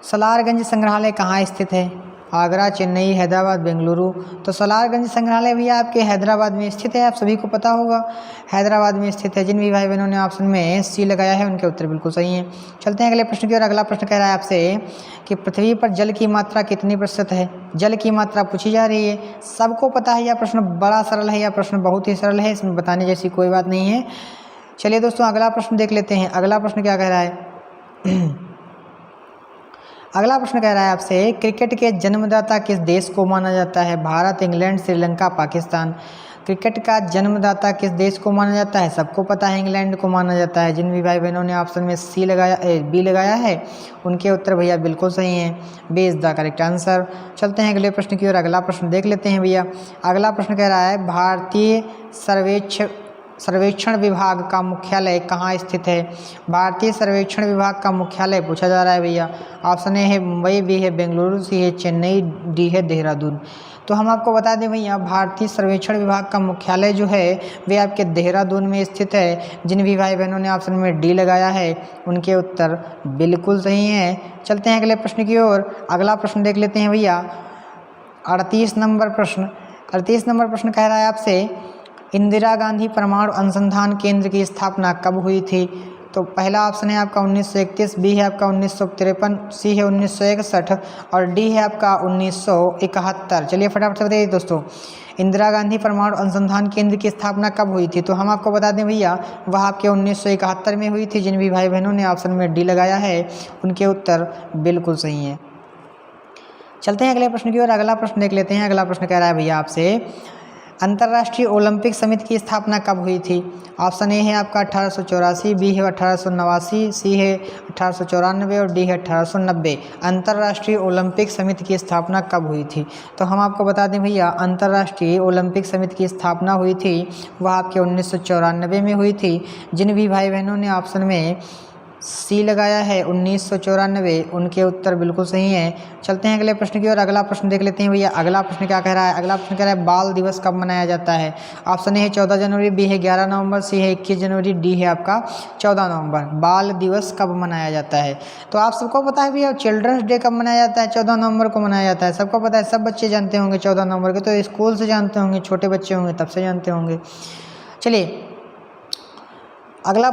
सलारगंज संग्रहालय कहाँ स्थित है? आगरा, चेन्नई, हैदराबाद, बेंगलुरु। तो सलारगंज संग्रहालय भैया आपके हैदराबाद में स्थित है, आप सभी को पता होगा हैदराबाद में स्थित है। जिन भी भाई बहनों ने ऑप्शन में सी लगाया है उनके उत्तर बिल्कुल सही हैं। चलते हैं अगले प्रश्न की ओर। अगला प्रश्न कह रहा है आपसे कि पृथ्वी पर जल की मात्रा कितनी प्रतिशत है? जल की मात्रा पूछी जा रही है। सबको पता है यह प्रश्न बड़ा सरल है, यह प्रश्न बहुत ही सरल है, इसमें बताने जैसी कोई बात नहीं है। चलिए दोस्तों अगला प्रश्न देख लेते हैं। अगला प्रश्न क्या कह रहा है? अगला प्रश्न कह रहा है आपसे क्रिकेट के जन्मदाता किस देश को माना जाता है? भारत, इंग्लैंड, श्रीलंका, पाकिस्तान। क्रिकेट का जन्मदाता किस देश को माना जाता है? सबको पता है इंग्लैंड को माना जाता है। जिन भी भाई बहनों ने ऑप्शन में बी लगाया है उनके उत्तर भैया बिल्कुल सही हैं। B is the correct answer. चलते हैं अगले प्रश्न की ओर। अगला प्रश्न देख लेते हैं भैया। अगला प्रश्न कह रहा है भारतीय सर्वेक्षण विभाग का मुख्यालय कहाँ स्थित है? भारतीय सर्वेक्षण विभाग का मुख्यालय पूछा जा रहा है भैया। ऑप्शन ए है मुंबई, बी है बेंगलुरु, सी है चेन्नई, डी है देहरादून। तो हम आपको बता दें भैया भारतीय सर्वेक्षण विभाग का मुख्यालय जो है वे आपके देहरादून में स्थित है। जिन भी भाई बहनों ने ऑप्शन में डी लगाया है उनके उत्तर बिल्कुल सही हैं। चलते हैं अगले प्रश्न की ओर। अगला प्रश्न देख लेते हैं भैया। 38 नंबर प्रश्न कह रहा है आपसे इंदिरा गांधी परमाणु अनुसंधान केंद्र की स्थापना कब हुई थी? तो पहला ऑप्शन है आपका 1931, बी है आपका 1953, सी है 1961 और डी है आपका 1971। चलिए फटाफट से बताइए दोस्तों इंदिरा गांधी परमाणु अनुसंधान केंद्र की स्थापना कब हुई थी? तो हम आपको बता दें भैया वह आपके 1971 में हुई थी। जिन भी भाई बहनों ने ऑप्शन में डी लगाया है उनके उत्तर बिल्कुल सही हैं। चलते हैं अगले प्रश्न की ओर। अगला प्रश्न देख लेते हैं। अगला प्रश्न कह रहा है भैया आपसे अंतर्राष्ट्रीय ओलंपिक समिति की स्थापना कब हुई थी? ऑप्शन ए है आपका 1884, बी है 1889, सी है 1894 और डी है 1890। अंतर्राष्ट्रीय ओलंपिक समिति की स्थापना कब हुई थी? तो हम आपको बता दें भैया अंतर्राष्ट्रीय ओलंपिक समिति की स्थापना हुई थी वह आपके 1994 में हुई थी। जिन भी भाई बहनों ने ऑप्शन में सी लगाया है 1994 उनके उत्तर बिल्कुल सही हैं। चलते हैं अगले प्रश्न की ओर। अगला प्रश्न देख लेते हैं भैया। अगला प्रश्न क्या कह रहा है? अगला प्रश्न कह रहा है बाल दिवस कब मनाया जाता है? ऑप्शन ए है 14 जनवरी, बी है 11 नवंबर, सी है 21 जनवरी, डी है आपका 14 नवंबर। बाल दिवस कब मनाया जाता है? तो आप सबको पता है भैया चिल्ड्रंस डे कब मनाया जाता है? 14 नवंबर को मनाया जाता है। सबको पता है, सब बच्चे जानते होंगे 14 नवंबर के, तो स्कूल से जानते होंगे, छोटे बच्चे होंगे तब से जानते होंगे। चलिए अगला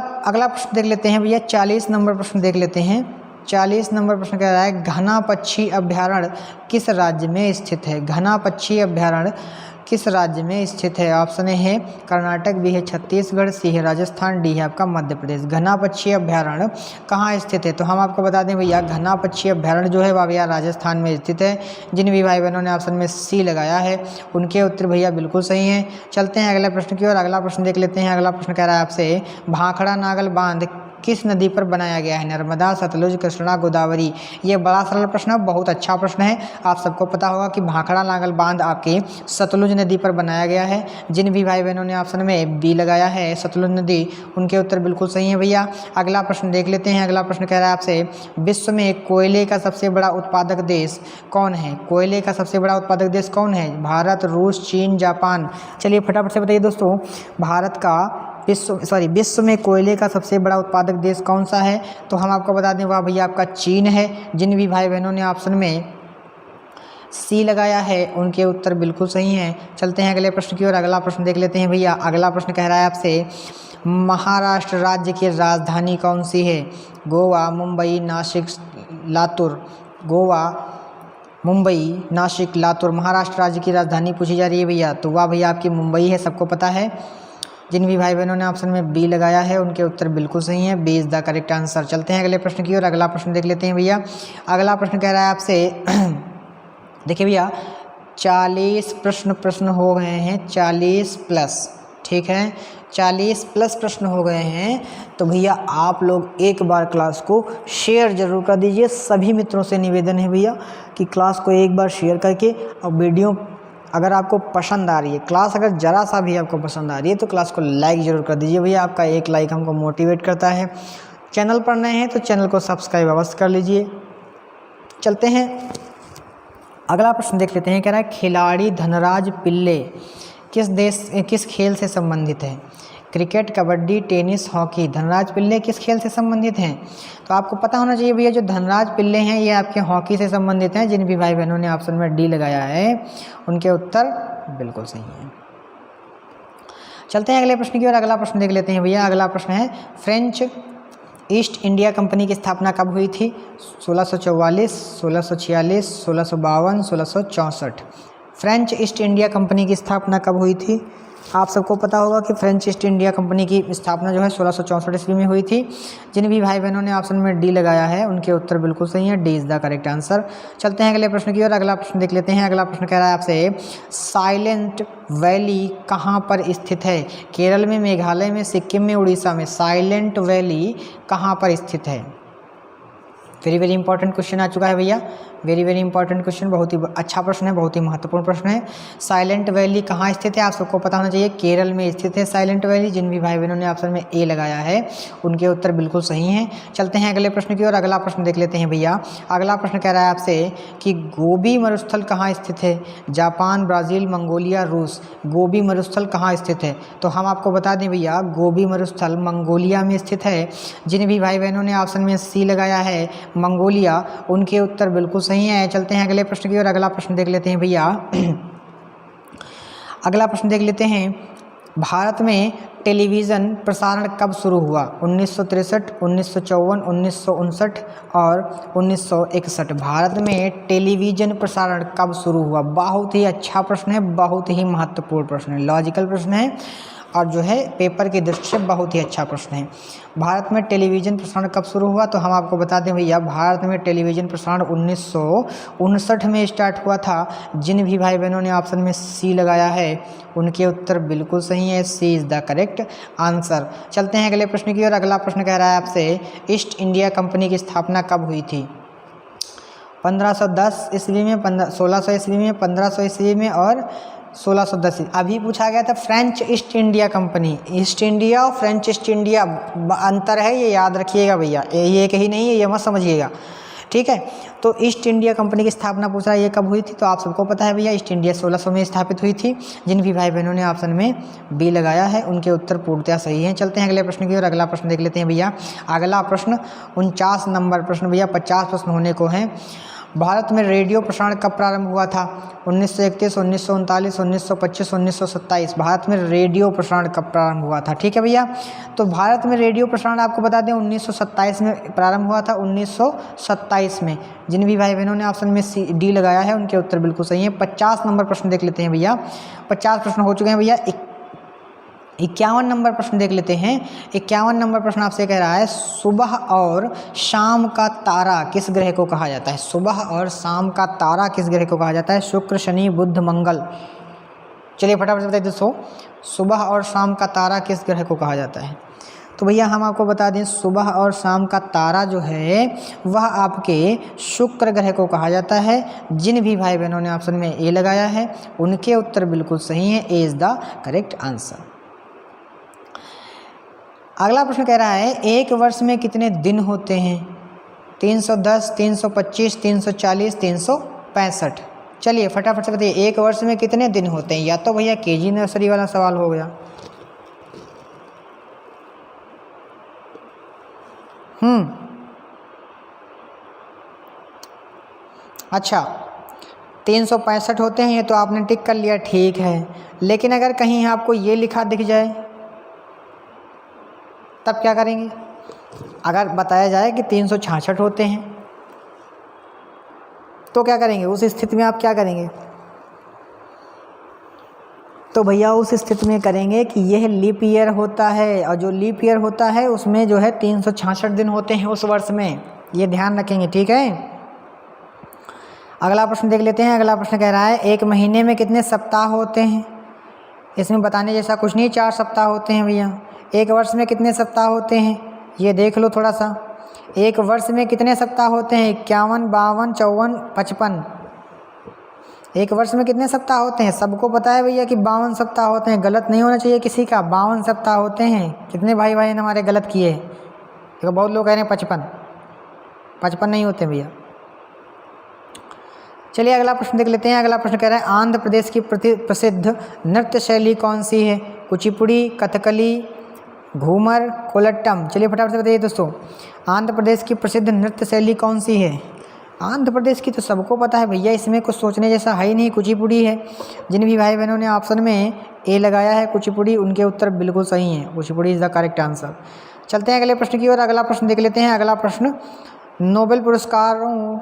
प्रश्न देख लेते हैं भैया। 40 नंबर प्रश्न देख लेते हैं। 40 नंबर प्रश्न कह रहा है घना पक्षी अभ्यारण्य किस राज्य में स्थित है? घना पक्षी अभ्यारण्य किस राज्य में स्थित है? ऑप्शन ए है कर्नाटक, बी है छत्तीसगढ़, सी है राजस्थान, डी है आपका मध्य प्रदेश। घना पक्षी अभ्यारण्य कहाँ स्थित है? तो हम आपको बता दें भैया घना पक्षी अभ्यारण्य जो है वह भैया राजस्थान में स्थित है। जिन भी भाई बहनों ने ऑप्शन में सी लगाया है उनके उत्तर भैया बिल्कुल सही हैं। चलते हैं अगले प्रश्न की ओर। अगला प्रश्न देख लेते हैं। अगला प्रश्न कह रहा है आपसे भाखड़ा नागल बांध किस नदी पर बनाया गया है? नर्मदा, सतलुज, कृष्णा, गोदावरी। ये बड़ा सरल प्रश्न है, बहुत अच्छा प्रश्न है। आप सबको पता होगा कि भाखड़ा नागल बांध आपके सतलुज नदी पर बनाया गया है। जिन भी भाई बहनों ने ऑप्शन में बी लगाया है सतलुज नदी उनके उत्तर बिल्कुल सही है भैया। अगला प्रश्न देख लेते हैं। अगला प्रश्न कह रहा है आपसे विश्व में कोयले का सबसे बड़ा उत्पादक देश कौन है? कोयले का सबसे बड़ा उत्पादक देश कौन है? भारत, रूस, चीन, जापान। चलिए फटाफट से बताइए दोस्तों विश्व में कोयले का सबसे बड़ा उत्पादक देश कौन सा है? तो हम आपको बता दें वह भैया आपका चीन है। जिन भी भाई बहनों ने ऑप्शन में सी लगाया है उनके उत्तर बिल्कुल सही हैं। चलते हैं अगले प्रश्न की ओर। अगला प्रश्न देख लेते हैं भैया। अगला प्रश्न कह रहा है आपसे महाराष्ट्र राज्य की राजधानी कौन सी है? गोवा, मुंबई, नासिक, लातूर। गोवा, मुंबई, नासिक, लातूर। महाराष्ट्र राज्य की राजधानी पूछी जा रही है भैया, तो वह भैया आपकी मुंबई है, सबको पता है। जिन भी भाई बहनों ने ऑप्शन में बी लगाया है उनके उत्तर बिल्कुल सही हैं। B is the correct answer. चलते हैं अगले प्रश्न की ओर। अगला प्रश्न देख लेते हैं भैया। अगला प्रश्न कह रहा है आपसे देखिए भैया 40 प्रश्न हो गए हैं, 40 प्लस, ठीक है 40 प्लस प्रश्न हो गए हैं। तो भैया आप लोग एक बार क्लास को शेयर जरूर कर दीजिए। सभी मित्रों से निवेदन है भैया कि क्लास को एक बार शेयर करके और वीडियो अगर आपको पसंद आ रही है, क्लास अगर ज़रा सा भी आपको पसंद आ रही है तो क्लास को लाइक ज़रूर कर दीजिए भैया। आपका एक लाइक हमको मोटिवेट करता है। चैनल पर नए हैं तो चैनल को सब्सक्राइब अवश्य कर लीजिए। चलते हैं अगला प्रश्न देख लेते हैं। कह रहा है खिलाड़ी धनराज पिल्ले किस खेल से संबंधित है? Cricket, kabaddi, tennis, hockey. Dhanraj Pillay किस खेल से संबंधित हैं? तो आपको पता होना चाहिए भैया, जो धनराज पिल्ले हैं ये आपके हॉकी से संबंधित हैं। जिन भी भाई बहनों ने ऑप्शन में डी लगाया है उनके उत्तर बिल्कुल सही है। चलते हैं अगले प्रश्न की ओर। अगला प्रश्न देख लेते हैं भैया। अगला प्रश्न है, फ्रेंच ईस्ट इंडिया कंपनी की स्थापना कब हुई थी? 1644, 1646, 1652, 1664। फ्रेंच ईस्ट इंडिया कंपनी की स्थापना कब हुई थी? आप सबको पता होगा कि फ्रेंच ईस्ट इंडिया कंपनी की स्थापना जो है 1664 ईस्वी में हुई थी। जिन भी भाई बहनों ने ऑप्शन में डी लगाया है उनके उत्तर बिल्कुल सही है। D is the correct answer. चलते हैं अगले प्रश्न की ओर। अगला प्रश्न देख लेते हैं। अगला प्रश्न कह रहा है आपसे, साइलेंट वैली कहाँ पर स्थित है? केरल में, मेघालय में, सिक्किम में, उड़ीसा में। साइलेंट वैली कहाँ पर स्थित है? वेरी वेरी इंपॉर्टेंट क्वेश्चन आ चुका है भैया। वेरी वेरी इंपॉर्टेंट क्वेश्चन, बहुत ही अच्छा प्रश्न है, बहुत ही महत्वपूर्ण प्रश्न है। साइलेंट वैली कहाँ स्थित है? आप सबको पता होना चाहिए, केरल में स्थित है साइलेंट वैली। जिन भी भाई बहनों ने ऑप्शन में ए लगाया है उनके उत्तर बिल्कुल सही हैं। चलते हैं अगले प्रश्न की ओर। अगला प्रश्न देख लेते हैं भैया। अगला प्रश्न कह रहा है आपसे कि गोबी मरुस्थल कहाँ स्थित है? जापान, ब्राज़ील, मंगोलिया, रूस। गोबी मरुस्थल कहाँ स्थित है? तो हम आपको बता दें भैया, गोबी मरुस्थल मंगोलिया में स्थित है। जिन भी भाई बहनों ने ऑप्शन में सी लगाया है मंगोलिया, उनके उत्तर बिल्कुल सही है। चलते हैं अगले प्रश्न की ओर। अगला प्रश्न देख लेते हैं भैया। अगला प्रश्न देख लेते हैं, भारत में टेलीविज़न प्रसारण कब शुरू हुआ? 1963, 1954, 1959 और 1961। भारत में टेलीविज़न प्रसारण कब शुरू हुआ? बहुत ही अच्छा प्रश्न है, बहुत ही महत्वपूर्ण प्रश्न है, लॉजिकल प्रश्न है और जो है पेपर की दृष्टि से बहुत ही अच्छा प्रश्न है। भारत में टेलीविज़न प्रसारण कब शुरू हुआ? तो हम आपको बता दें भैया, भारत में टेलीविज़न प्रसारण 1959 में स्टार्ट हुआ था। जिन भी भाई बहनों ने ऑप्शन में सी लगाया है उनके उत्तर बिल्कुल सही है। सी इज़ द करेक्ट आंसर। चलते हैं अगले प्रश्न की ओर। अगला प्रश्न कह रहा है आपसे, ईस्ट इंडिया कंपनी की स्थापना कब हुई थी? 1510 ईस्वी में, 1600 ईस्वी में, 1500 ईस्वी में और 1610। अभी पूछा गया था French east India company. East India और फ्रेंच ईस्ट इंडिया अंतर है, ये याद रखिएगा भैया, ये एक ही नहीं है, ये मत समझिएगा, ठीक है। तो ईस्ट इंडिया कंपनी की स्थापना पूछ रहा है ये कब हुई थी? तो आप सबको पता है भैया, ईस्ट इंडिया 1600 में स्थापित हुई थी। जिन भी भाई बहनों ने ऑप्शन में बी लगाया है उनके उत्तर पूर्णतः सही हैं। चलते हैं अगले प्रश्न की ओर। अगला प्रश्न देख लेते हैं भैया। अगला प्रश्न 49 नंबर प्रश्न भैया, 50 प्रश्न होने को हैं। भारत में रेडियो प्रसारण कब प्रारंभ हुआ था? 1931, 1939, 1925, 1927। भारत में रेडियो प्रसारण कब प्रारंभ हुआ था? ठीक है भैया, तो भारत में रेडियो प्रसारण आपको बता दें 1927 में प्रारंभ हुआ था। 1927 में। जिन भी भाई बहनों ने ऑप्शन में सी डी लगाया है उनके उत्तर बिल्कुल सही है। 50 नंबर प्रश्न देख लेते हैं भैया। 50 प्रश्न हो चुके हैं भैया। 51 नंबर प्रश्न देख लेते हैं। 51 नंबर प्रश्न आपसे कह रहा है, सुबह और शाम का तारा किस ग्रह को कहा जाता है? सुबह और शाम का तारा किस ग्रह को कहा जाता है? शुक्र, शनि, बुध, मंगल। चलिए फटाफट से बताइए दोस्तों, सुबह और शाम का तारा किस ग्रह को कहा जाता है? तो भैया हम आपको बता दें, सुबह और शाम का तारा जो है वह आपके शुक्र ग्रह को कहा जाता है। जिन भी भाई बहनों ने ऑप्शन में ए लगाया है उनके उत्तर बिल्कुल सही है। A is the correct answer. अगला प्रश्न कह रहा है, एक वर्ष में कितने दिन होते हैं? 310, 325, 340, 365। चलिए फटाफट से बताइए, एक वर्ष में कितने दिन होते हैं? या तो भैया केजी नर्सरी वाला सवाल हो गया। अच्छा, 365 होते हैं, ये तो आपने टिक कर लिया, ठीक है। लेकिन अगर कहीं आपको ये लिखा दिख जाए तब क्या करेंगे? अगर बताया जाए कि 366 होते हैं तो क्या करेंगे? उस स्थिति में आप क्या करेंगे? तो भैया उस स्थिति में करेंगे कि यह लीप ईयर होता है, और जो लीप ईयर होता है उसमें जो है 366 दिन होते हैं उस वर्ष में। ये ध्यान रखेंगे, ठीक है। अगला प्रश्न देख लेते हैं। अगला प्रश्न कह रहा है, एक महीने में कितने सप्ताह होते हैं? इसमें बताने जैसा कुछ नहीं, 4 सप्ताह होते हैं भैया। एक वर्ष में कितने सप्ताह होते हैं ये देख लो थोड़ा सा। एक वर्ष में कितने सप्ताह होते हैं? 51, 52, 54, 55। एक वर्ष में कितने सप्ताह होते हैं? सबको पता है भैया कि 52 सप्ताह होते हैं। गलत नहीं होना चाहिए किसी का, 52 सप्ताह होते हैं। कितने भाई ने हमारे गलत किए? देखो बहुत लोग कह रहे हैं 55 नहीं होते भैया। चलिए अगला प्रश्न देख लेते हैं। अगला प्रश्न कह रहा है आंध्र प्रदेश की प्रसिद्ध नृत्य शैली कौन सी है? कुचिपुड़ी, कथकली, घूमर, कोलट्टम। चलिए फटाफट से बताइए दोस्तों, आंध्र प्रदेश की प्रसिद्ध नृत्य शैली कौन सी है? आंध्र प्रदेश की तो सबको पता है भैया, इसमें कुछ सोचने जैसा है ही नहीं, कुचिपुड़ी है। जिन भी भाई बहनों ने ऑप्शन में ए लगाया है कुचिपुड़ी, उनके उत्तर बिल्कुल सही हैं। Kuchipudi is the correct answer. चलते हैं अगले प्रश्न की ओर। अगला प्रश्न देख लेते हैं। अगला प्रश्न, नोबेल पुरस्कारों